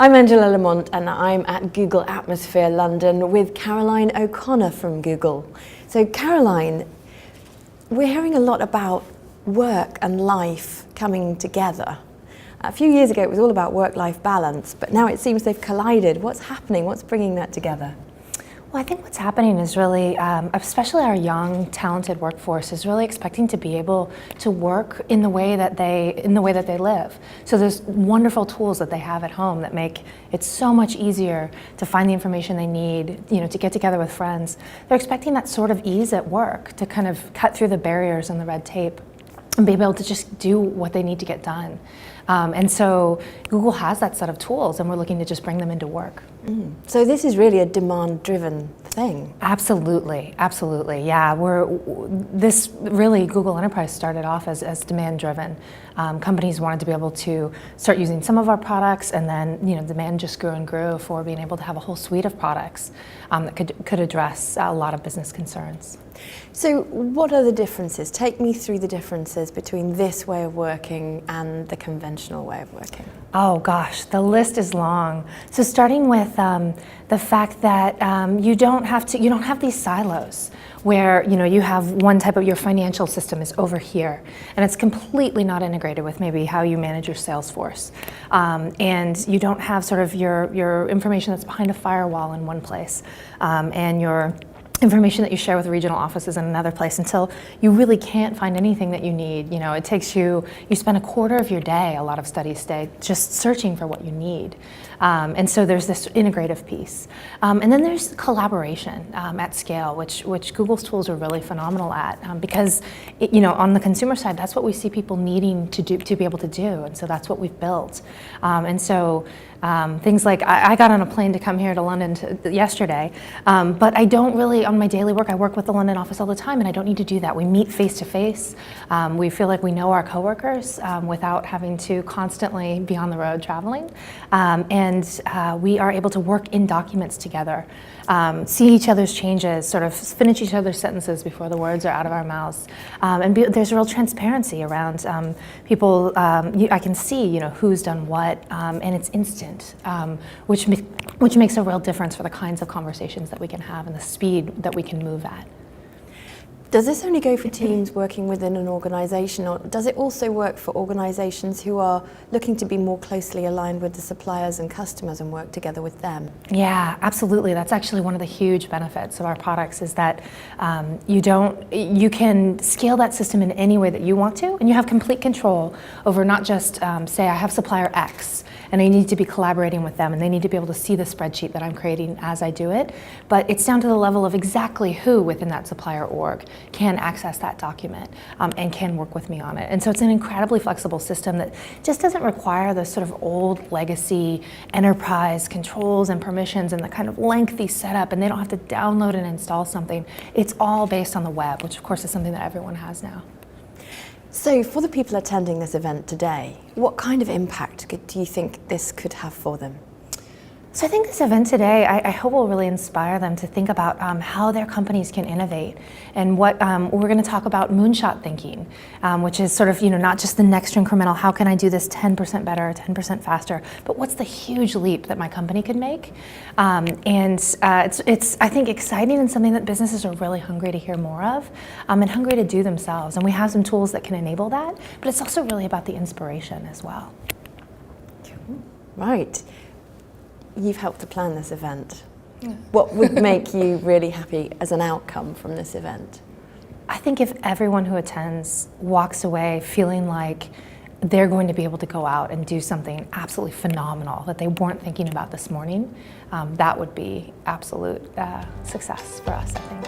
I'm Angela Lamont and I'm at Google Atmosphere London with Caroline O'Connor from Google. So Caroline, we're hearing a lot about work and life coming together. A few years ago it was all about work-life balance, but now it seems they've collided. What's happening? What's bringing that together? Well, I think what's happening is really, especially our young, talented workforce is really expecting to be able to work in the way that they live. So there's wonderful tools that they have at home that make it so much easier to find the information they need, to get together with friends. They're expecting that sort of ease at work to kind of cut through the barriers and the red tape and be able to just do what they need to get done. And so Google has that set of tools, and we're looking to just bring them into work. So this is really a demand-driven thing. Absolutely, absolutely, yeah. This really, Google Enterprise started off as demand-driven. Companies wanted to be able to start using some of our products, and then demand just grew and grew for being able to have a whole suite of products that could address a lot of business concerns. So what are the differences? Take me through the differences between this way of working and the conventional way of working. Oh gosh, the list is long. So starting with the fact that you don't have these silos where you have one type of your financial system is over here, and it's completely not integrated with maybe how you manage your sales force, and you don't have sort of your information that's behind a firewall in one place, and your information that you share with regional offices in another place until you really can't find anything that you need. It takes you spend a quarter of your day, a lot of studies say, just searching for what you need. And so there's this integrative piece. And then there's collaboration at scale, which Google's tools are really phenomenal at, because on the consumer side, that's what we see people needing to be able to do. And so that's what we've built. And so things like, I got on a plane to come here to London yesterday, but I don't really, on my daily work, I work with the London office all the time, and I don't need to do that. We meet face to face. We feel like we know our coworkers without having to constantly be on the road traveling. And we are able to work in documents together, see each other's changes, sort of finish each other's sentences before the words are out of our mouths. And there's a real transparency around people. I can see who's done what, and it's instant, which makes a real difference for the kinds of conversations that we can have and the speed that we can move at. Does this only go for teams working within an organization, or does it also work for organizations who are looking to be more closely aligned with the suppliers and customers and work together with them? Yeah, absolutely. That's actually one of the huge benefits of our products, is that you can scale that system in any way that you want to, and you have complete control over not just, say I have supplier X, and I need to be collaborating with them, and they need to be able to see the spreadsheet that I'm creating as I do it, but it's down to the level of exactly who within that supplier org can access that document and can work with me on it. And so it's an incredibly flexible system that just doesn't require the sort of old legacy enterprise controls and permissions and the kind of lengthy setup, and they don't have to download and install something. It's all based on the web, which of course is something that everyone has now. So for the people attending this event today, what kind of impact do you think this could have for them? So I think this event today, I hope will really inspire them to think about how their companies can innovate, and what we're going to talk about moonshot thinking, which is sort of not just the next incremental, how can I do this 10% better, 10% faster, but what's the huge leap that my company could make? It's I think exciting, and something that businesses are really hungry to hear more of, and hungry to do themselves. And we have some tools that can enable that, but it's also really about the inspiration as well. Right. You've helped to plan this event. Yeah. What would make you really happy as an outcome from this event? I think if everyone who attends walks away feeling like they're going to be able to go out and do something absolutely phenomenal that they weren't thinking about this morning, that would be absolute success for us, I think.